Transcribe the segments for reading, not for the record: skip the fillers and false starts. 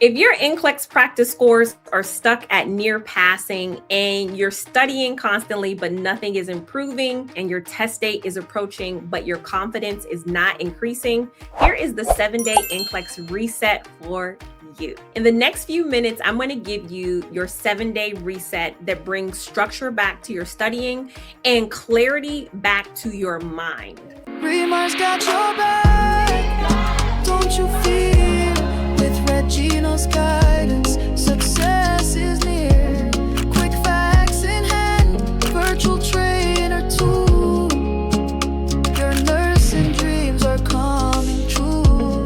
If your NCLEX practice scores are stuck at near passing and you're studying constantly, but nothing is improving, and your test date is approaching, but your confidence is not increasing, here is the 7-day NCLEX reset for you. In the next few minutes, I'm going to give you your 7-day reset that brings structure back to your studying and clarity back to your mind. ReMar's got your back, don't you fear? With Regina's guidance, success is near. Quick facts in hand, virtual trainer too. Your nursing dreams are coming true.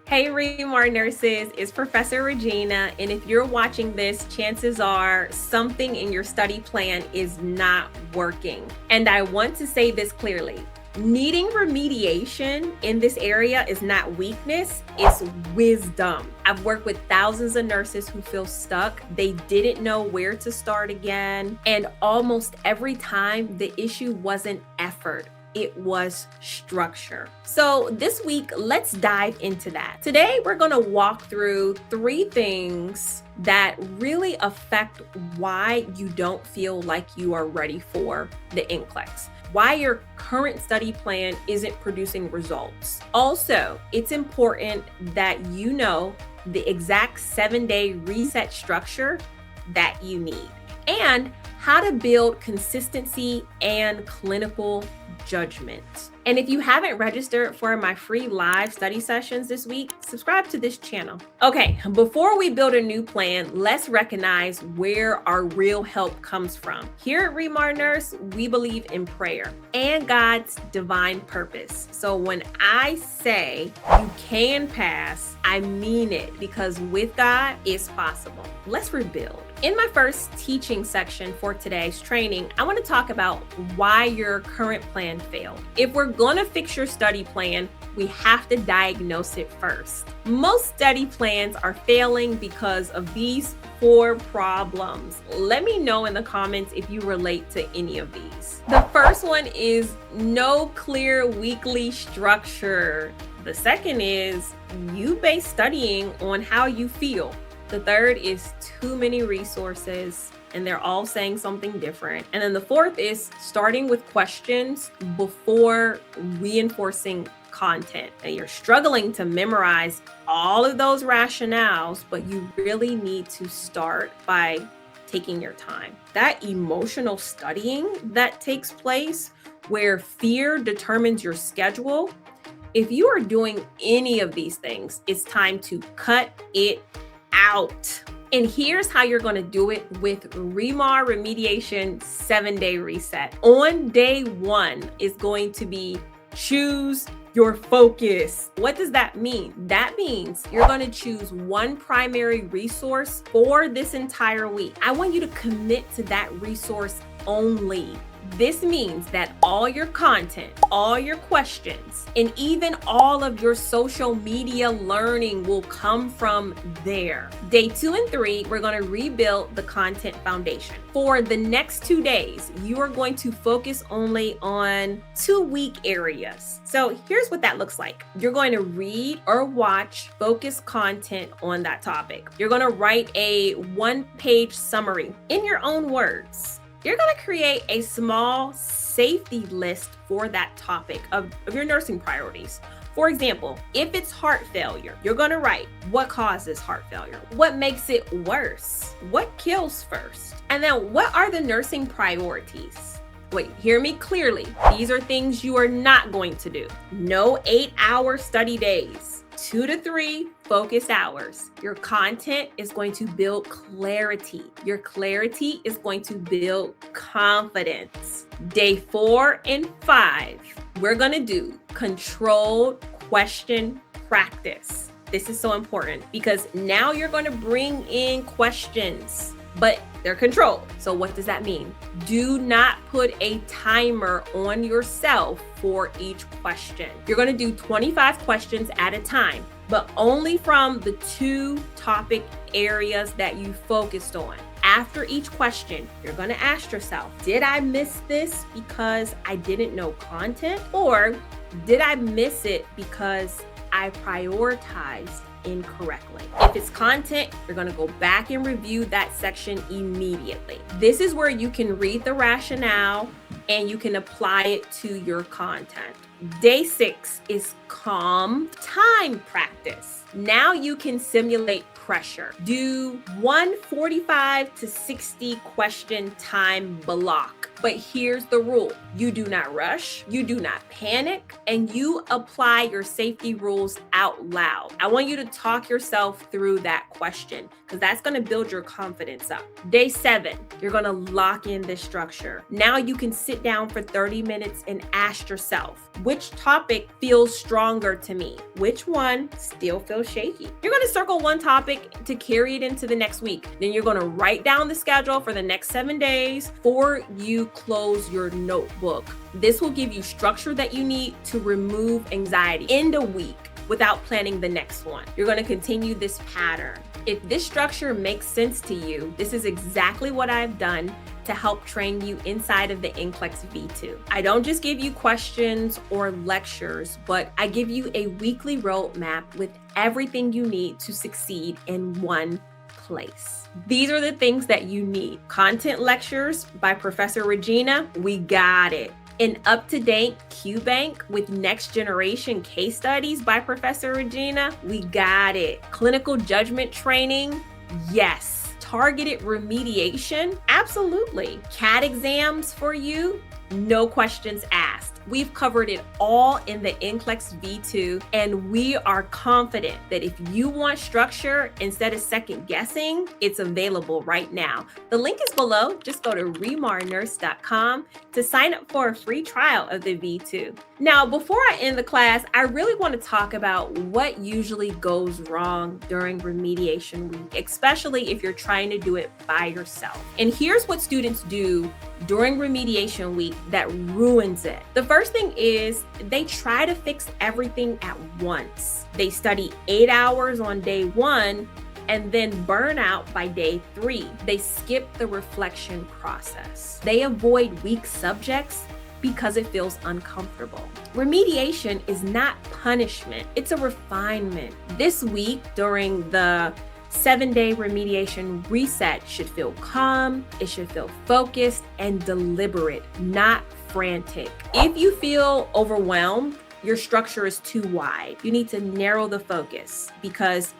Hey ReMar nurses, it's Professor Regina, and if you're watching this, chances are something in your study plan is not working. And I want to say this clearly. Needing remediation in this area is not weakness, it's wisdom. I've worked with thousands of nurses who feel stuck. They didn't know where to start again. And almost every time the issue wasn't effort, it was structure. So this week, let's dive into that. Today, we're gonna walk through 3 things that really affect why you don't feel like you are ready for the NCLEX. Why your current study plan isn't producing results. Also, it's important that you know the exact 7-day reset structure that you need and how to build consistency and clinical judgment. And if you haven't registered for my free live study sessions this week, subscribe to this channel. Okay, before we build a new plan, let's recognize where our real help comes from. Here at ReMar Nurse, we believe in prayer and God's divine purpose. So when I say you can pass, I mean it, because with God, it's possible. Let's rebuild. In my first teaching section for today's training, I want to talk about why your current plan failed. If we're going to fix your study plan, we have to diagnose it first. Most study plans are failing because of these 4 problems. Let me know in the comments if you relate to any of these. The first one is no clear weekly structure. The second is you base studying on how you feel. The third is too many resources and they're all saying something different. And then the fourth is starting with questions before reinforcing content. And you're struggling to memorize all of those rationales, but you really need to start by taking your time. That emotional studying that takes place where fear determines your schedule, if you are doing any of these things, it's time to cut it out. And here's how you're going to do it with ReMar Remediation 7-day reset. On day 1 is going to be choose your focus. What does that mean? That means you're going to choose one primary resource for this entire week. I want you to commit to that resource only. This means that all your content, all your questions, and even all of your social media learning will come from there. Day 2 and 3, we're going to rebuild the content foundation. For the next 2 days, you are going to focus only on 2 weak areas. So here's what that looks like. You're going to read or watch focused content on that topic. You're going to write a 1-page summary in your own words. You're going to create a small safety list for that topic of your nursing priorities. For example, if it's heart failure, you're going to write what causes heart failure, what makes it worse, what kills first, and then what are the nursing priorities. Wait, hear me clearly. These are things you are not going to do. No 8-hour study days. 2 to 3 focused hours. Your content is going to build clarity. Your clarity is going to build confidence. Day 4 and 5, we're going to do controlled question practice. This is so important because now you're going to bring in questions, but they're controlled. So what does that mean? Do not put a timer on yourself for each question. You're going to do 25 questions at a time, but only from the 2 topic areas that you focused on. After each question, you're going to ask yourself, did I miss this because I didn't know content? Or did I miss it because I prioritized incorrectly. If it's content, you're going to go back and review that section immediately. This is where you can read the rationale and you can apply it to your content. Day 6 is calm time practice. Now you can simulate pressure. Do 145 to 60 question time block. But here's the rule. You do not rush, you do not panic, and you apply your safety rules out loud. I want you to talk yourself through that question because that's going to build your confidence up. Day 7, you're going to lock in this structure. Now you can sit down for 30 minutes and ask yourself, which topic feels stronger to me? Which one still feels shaky? You're going to circle one topic to carry it into the next week. Then you're going to write down the schedule for the next 7 days before you close your notebook. This will give you structure that you need to remove anxiety in the week without planning the next one. You're going to continue this pattern. If this structure makes sense to you, this is exactly what I've done to help train you inside of the NCLEX V2. I don't just give you questions or lectures, but I give you a weekly roadmap with everything you need to succeed in one place. These are the things that you need. Content lectures by Professor Regina, we got it. An up-to-date Q-Bank with next generation case studies by Professor Regina, we got it. Clinical judgment training, yes. Targeted remediation, absolutely. CAT exams for you, no questions asked. We've covered it all in the NCLEX V2, and we are confident that if you want structure instead of second guessing, it's available right now. The link is below. Just go to remarnurse.com to sign up for a free trial of the V2. Now, before I end the class, I really want to talk about what usually goes wrong during remediation week, especially if you're trying to do it by yourself. And here's what students do during remediation week that ruins it. The first thing is they try to fix everything at once. They study 8 hours on day 1 and then burn out by day 3. They skip the reflection process. They avoid weak subjects because it feels uncomfortable. Remediation is not punishment, it's a refinement. This week during the 7-day remediation reset should feel calm, it should feel focused and deliberate, not frantic. If you feel overwhelmed, your structure is too wide. You need to narrow the focus because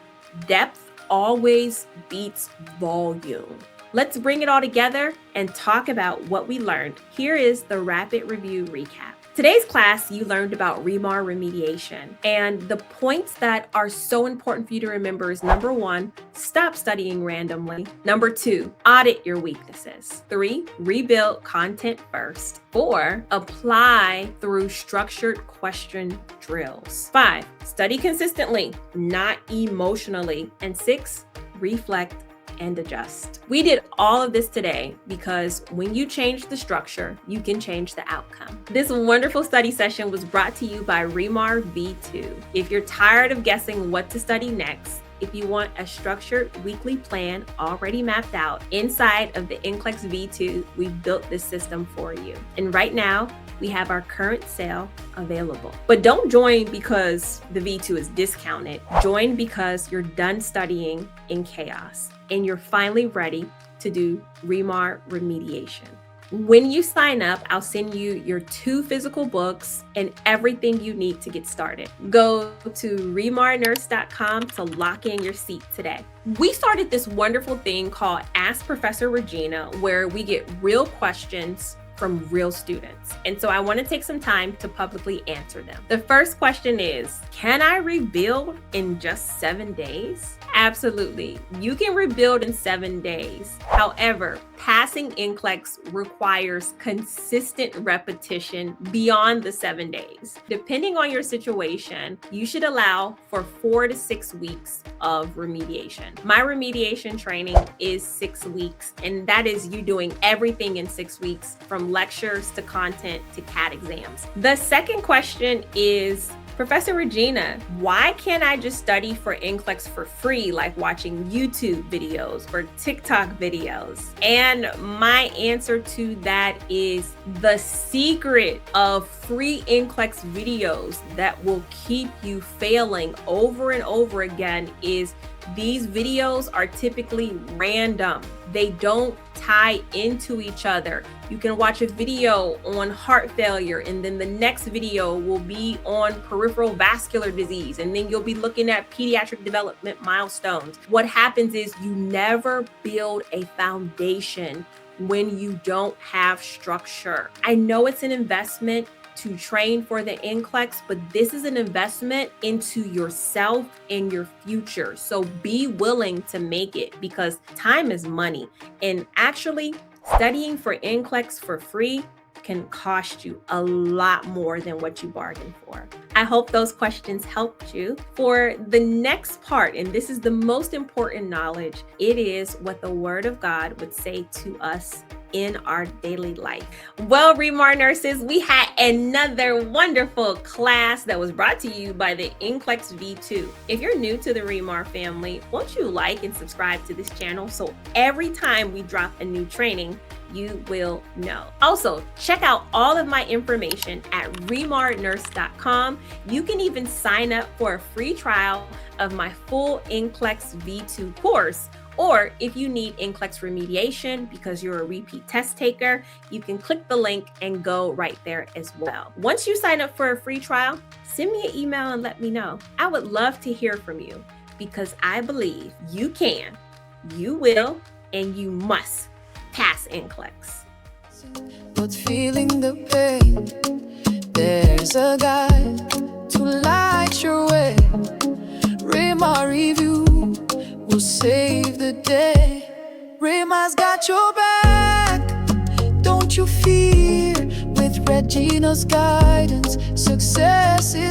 depth always beats volume. Let's bring it all together and talk about what we learned. Here is the rapid review recap. Today's class, you learned about ReMar remediation, and the points that are so important for you to remember is number 1, stop studying randomly. Number 2, audit your weaknesses. 3, rebuild content first. 4, apply through structured question drills. 5, study consistently, not emotionally. And 6, reflect and adjust. We did all of this today because when you change the structure, you can change the outcome. This wonderful study session was brought to you by ReMar V2. If you're tired of guessing what to study next, if you want a structured weekly plan already mapped out inside of the NCLEX V2, we've built this system for you. And right now, we have our current sale available. But don't join because the V2 is discounted. Join because you're done studying in chaos and you're finally ready to do ReMar remediation. When you sign up, I'll send you your 2 physical books and everything you need to get started. Go to remarnurse.com to lock in your seat today. We started this wonderful thing called Ask Professor Regina, where we get real questions from real students. And so I want to take some time to publicly answer them. The first question is, can I rebuild in just 7 days? Absolutely. You can rebuild in 7 days. However, passing NCLEX requires consistent repetition beyond the 7 days. Depending on your situation, you should allow for 4 to 6 weeks of remediation. My remediation training is 6 weeks, and that is you doing everything in 6 weeks, from lectures to content to CAT exams. The second question is, Professor Regina, why can't I just study for NCLEX for free, like watching YouTube videos or TikTok videos? And my answer to that is the secret of free NCLEX videos that will keep you failing over and over again is these videos are typically random. They don't tie into each other. You can watch a video on heart failure, and then the next video will be on peripheral vascular disease, and then you'll be looking at pediatric development milestones. What happens is you never build a foundation when you don't have structure. I know it's an investment to train for the NCLEX, but this is an investment into yourself and your future. So be willing to make it, because time is money. And actually, studying for NCLEX for free can cost you a lot more than what you bargained for. I hope those questions helped you. For the next part, and this is the most important knowledge, it is what the Word of God would say to us in our daily life. Well, ReMar nurses, we had another wonderful class that was brought to you by the NCLEX V2. If you're new to the ReMar family, won't you like and subscribe to this channel so every time we drop a new training, you will know. Also, check out all of my information at remarnurse.com. You can even sign up for a free trial of my full NCLEX V2 course. Or if you need NCLEX remediation because you're a repeat test taker, you can click the link and go right there as well. Once you sign up for a free trial, send me an email and let me know. I would love to hear from you, because I believe you can, you will, and you must pass NCLEX. But feeling the pain, there's a guide to light your way. ReMar review will save the day. ReMar's got your back, don't you fear. With Regina's guidance, success is